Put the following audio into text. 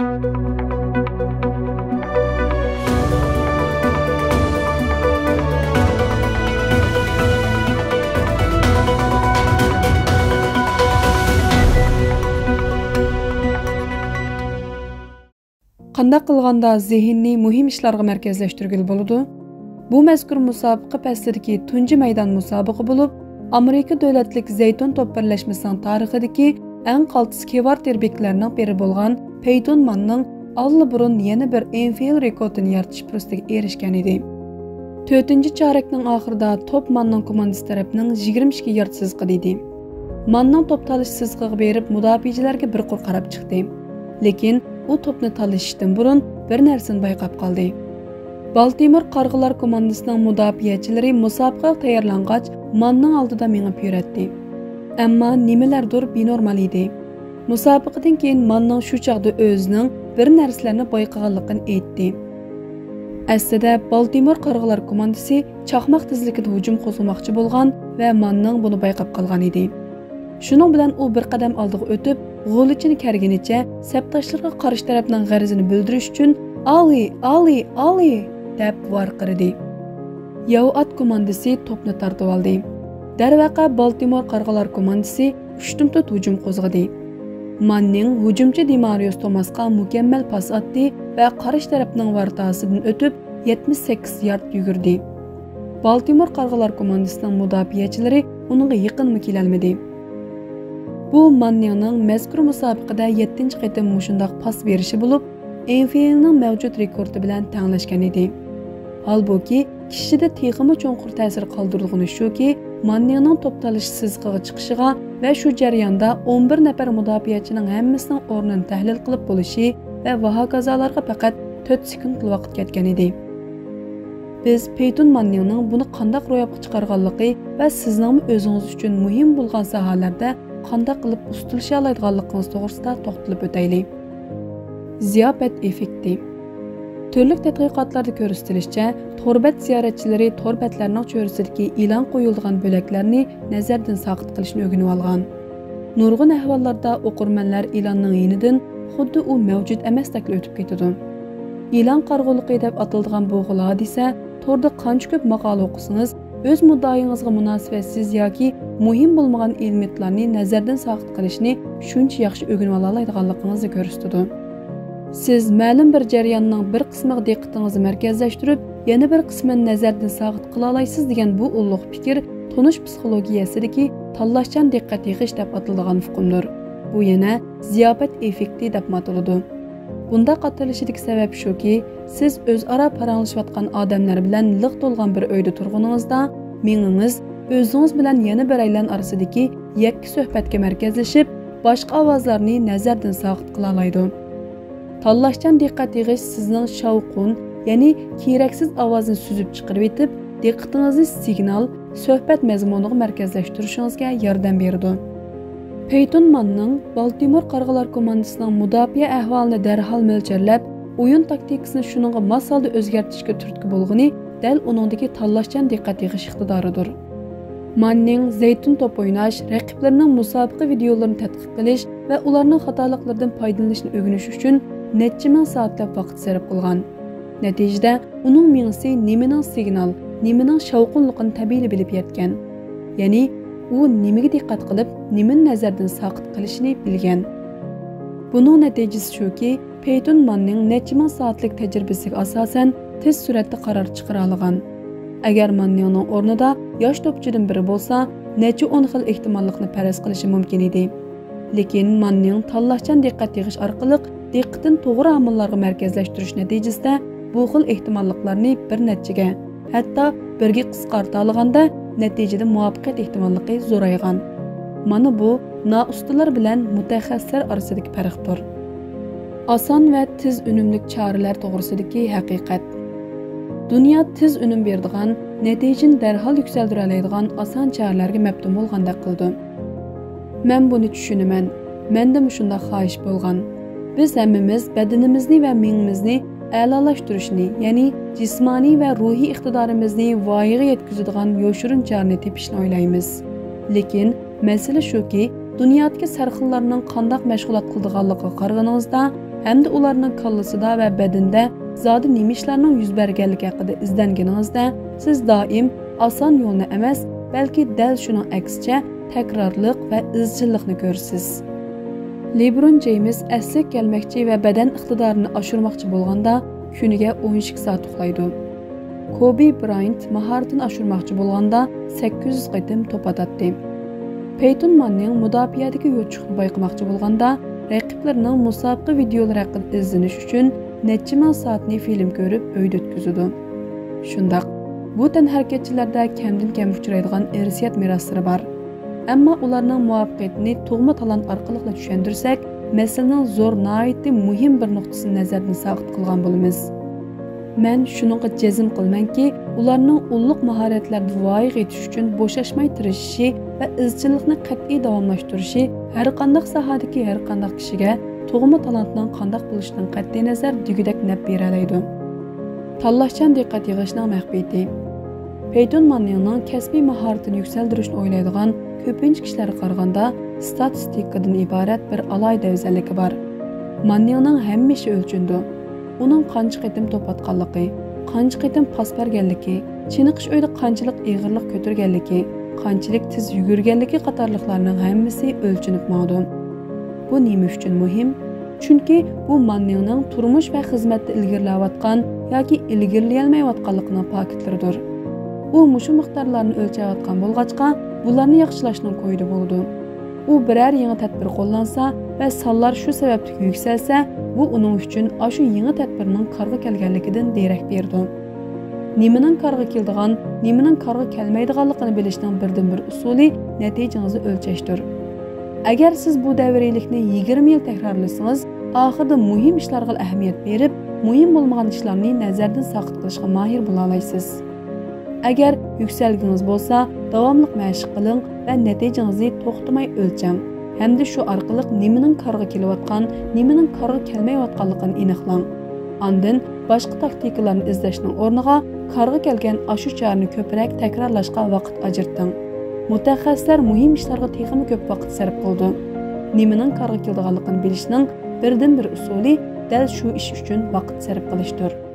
Qandaq qilganda zehinni muhim ishlarga markazlashtirgil bo'ladi? Bu mazkur musobaqa pastidagi tunji maydon musobaqa bo'lib, Amerika davlatlik Zaytun top birlashmasining tarixidagi eng qaltis kvartir beklarining biri bo'lgan Peyton Manning allburun yana bir NFL rekordini yaratish fursatiga erishgan edi. 4-chorakning oxirida top Manning komandasi tarafining 22 yard sizqidi edi. Manning top talish sizqiga berib mudofaachilarga bir qur qarab chiqdi. Lekin u topni talishishdan burun bir narsani bayqab qoldi. Baltimore Qarg'alar komandasining mudofaachilari musobaqaga tayyorlangach, Manning oldida mengib yuratdi. Ammo nimalardir benormal edi. Musobaqadan keyin Manning shu chaqda o'zining bir narsalarni bayqaganligini aytdi. Aslida Baltimore Qarg'alar komandasi chaqmoq tezligida hujum qo'zg'amoqchi bo'lgan va Manning buni bayqab qolgan edi. Shuning bilan u bir qadam oldiga o'tib, g'olichini karginicha saptashlarga qarshi tarafning g'arizini bildirish uchun Ali deb varqirdi. Yovat komandasi topni tortib oldi. Darvaqa Baltimore Qarg'alar komandasi 3-to'rt hujum qo'zg'adi. Manning hujumchi Demarius Thomasga mukammal pas atdi va qarshi tarafning vartasidan o'tib 78 yard yugurdi. Baltimore Qarg'alar komandasining mudofaachilari uningga yaqinmi kelolmadi. Bu Manningning mazkur musobaqada 7-qitim mushundaq pas berishi bo'lib, NFLning mavjud rekordi bilan tenglashgan edi. Halbuki, kishida texmi cho'nqur ta'sir qoldirgani shuki, Manningning top talish sizqiga chiqishiga va shu jarayonda 11 nafar mudofaachining hammasining o'rnini tahlil qilib bo'lishi va hokazolarga faqat 4 sekund vaqt ketgan edi. Biz Peyton Manningning buni qanday ro'yobga chiqarganligi va sizning o'zingiz uchun muhim bo'lgan sohalarda qanday qilib ustilisha oladiganligingiz to'g'risida to'xtalib o'taylik. Ziyofat effekti. Turli tadqiqotlarda ko'rsatilishicha, torbat ziyoratchilari torbatlarning cho'risidagi e'lon qo'yilgan bo'laklarni nazardan saqit qilishni o'rganib olgan. Nurg'un ahvollarda o'qirmanlar e'lonning yenidan xuddi u mavjud emasdek o'tib ketadi. E'lon qarg'uliqi deb ataladigan bu hodisa torda qancha ko'p maqola o'qisangiz, o'z muddaoyingizga munosabatsiz yoki muhim bo'lmagan elementlarni nazardan saqit qilishni shuncha yaxshi o'rganib ola oladiganligingizni ko'rsatadi. Siz ma'lum bir jarayonning bir qismiga diqqatingizni markazlashtirib, yana bir qismini nazardan saqit qila olasiz degan bu ulug' fikr tonish psixologiyasidagi tanlashchan diqqat yig'ish deb ataladigan hukmdir. Bu yana ziyofat effekti deb ataladi. Bunda qatilishidagi sabab shuki, siz o'zaro paranglashayotgan odamlar bilan liq to'lgan bir uyda turganingizda, minginiz o'zingiz bilan yana bir aylan orasidagi yakki suhbatga markazlashib, boshqa ovozlarni nazardan saqit qila oladi. Tanlashchan diqqat yig'ish sizning shavqun, ya'ni keraksiz ovozni suzib chiqarib etib, diqqatingizni signal, suhbat mazmuniga markazlashtirishingizga yordam beradi. Peyton Manning Baltimore Qarg'alar komandasining mudofaa ahvolini darhol mo'ljarlab, o'yin taktikasini shuningga mos holda o'zgartirishga turtki bo'lgani dal uningdagi tanlashchan diqqat yig'ish iqtidoridir. Manning Zaytun top o'ynash, raqiblarining musobaqa videolarini tadqiq qilish va ularning xatoliklaridan foydalanishni o'rganish uchun necha ming soatlab vaqt sarf qilgan. Natijada uning miyasi nimaning signal, nimaning shavqinligini tabiiy bilib yetgan. Ya'ni u nimaga diqqat qilib, nimani nazardan saqit qilishini bilgan. Buning natijasi shuki, Peyton Manning necha ming soatlik tajribasiga asosan tez suratda qaror chiqara olgan. Agar Manningning o'rnida yosh to'pchidan biri bo'lsa, necha 10 xil ehtimollikni faraz qilishi mumkin edi. Lekin Manning tanlashchan diqqat yig'ish orqali diqqatni to'g'ri omillarga markazlashtirish natijasida bu xil ehtimolliklarni bir nechaga, hatto birga qisqarta olganda natijada muvaffaqiyat ehtimolligi zo'raygan. Mana bu noustalar bilan mutaxassislar orasidagi farqdir. Oson va tez unumlik choralar to'g'risidagi haqiqat. Dunyo tez unum beradigan, natijani darhol yuksaltira oladigan oson choralarga mabdum bo'lgandek qildi. Men buni tushunaman. Menda shunday xohish bo'lgan. Biz hammamiz badanimizni va miyamizni a'lolashtirishni, ya'ni jismoniy va ruhiy iqtidorimizni voyaga yetkazadigan yo'shirin chorani tepishni o'ylaymiz. Lekin masala shuki, dunyodagi sarxillarning qanday mashg'ulot qildiganligiga qaraganingizda, hamda ularning kallasida va badanda zodi nima ishlarning yuz berganligi haqida izlanganingizda siz doim oson yo'lni emas, balki dal shuning aksicha takrorliq va izchillikni ko'rsiz. LeBron James asli kelmoqchi va badan iqtidorini oshirmoqchi bo'lganda kuniga 12 soat uxlaydi. Kobe Bryant mahoratini oshirmoqchi bo'lganda 800 qitim to'p otadi. Peyton Manning mudofaadagi yo'chiqni bayqamoqchi bo'lganda raqiblarining musobaqa videolari haqida izlanish uchun necha ming soatni film ko'rib uyda o'tkazadi. Shundaq, bu tanharakatchilarda kamdan-kam uchraydigan irsiyat meroslari bor. Ammo ularning muvaffaqiyatini tug'ma talant orqali tushuntirsak, masalaning zo'r nihoyatda muhim bir nuqtasini nazardan saqit qilgan bo'lamiz. Men shuningga jazm qilmanki, ularning ulluq mahoratlarga voyaga yetish uchun bo'shashmay tirishishi va izchillikni qat'iy davomlashtirishi har qanday sohadagi har qanday kishiga tug'ma talantning qanday bo'lishidan qat'iy nazar degudek naf bera oladi. Tanlashchan diqqat yig'ishning mahbiyati. Peyton Manningning kasbiy mahoratini yuksaltirishni o'ylaydigan ko'pincha kishilarga qaraganda statistikadan iborat bir alohida afzalligi bor. Manningning hamma ishi o'lchindi. Uning qancha qitim to'p otganligi, qancha qitim pas berganligi, chiniqish o'yida qanchalik ig'irlik ko'targanligi, qanchalik tez yugurganligi qatorliqlarning hammasi o'lchinib ma'lum. Bu nima uchun muhim? Chunki bu Manningning turmush va xizmatda ilgarilayotgan yoki ilgarilayolmayotganligining pakitlaridir. U mushu miqdorlarni o'lchayotgan bo'lg'achqa, bularni yaxshilashning qo'yida bo'ldi. U biror yangi tadbir qo'llansa va sonlar shu sababli yuksalsa, bu uning uchun shu yangi tadbirning qarg'a kelganligidan derak berdi. Nimaning qarg'a keldigan, nimaning qarg'a kelmaydiganligini bilishning birdan-bir usuli natijangizni o'lchashdir. Agar siz bu davriylikni 20 yil takrorlasangiz, oxirida muhim ishlarga ahamiyat berib, muhim bo'lmagan ishlarni nazardan saqit qilishga mahir bo'la olasiz. Agar yuksalgingiz bo'lsa, davomli mashq qiling va natijangizni to'xtamay o'lchang. Hamda shu orqali nimaning qarg'a kelayotgan, nimaning qarg'a kelmayotganligini aniqlang. Ondan boshqa taktikalarni izlashning o'rniga qarg'a kelgan ashu chorni ko'proq takrorlashga vaqt ajrating. Mutaxassislar muhim ishlarga texnik ko'p vaqt sarf qildi. Nimaning qarg'a keladiganligini bilishning birdan-bir usuli dal shu ish uchun vaqt sarf qilishdir.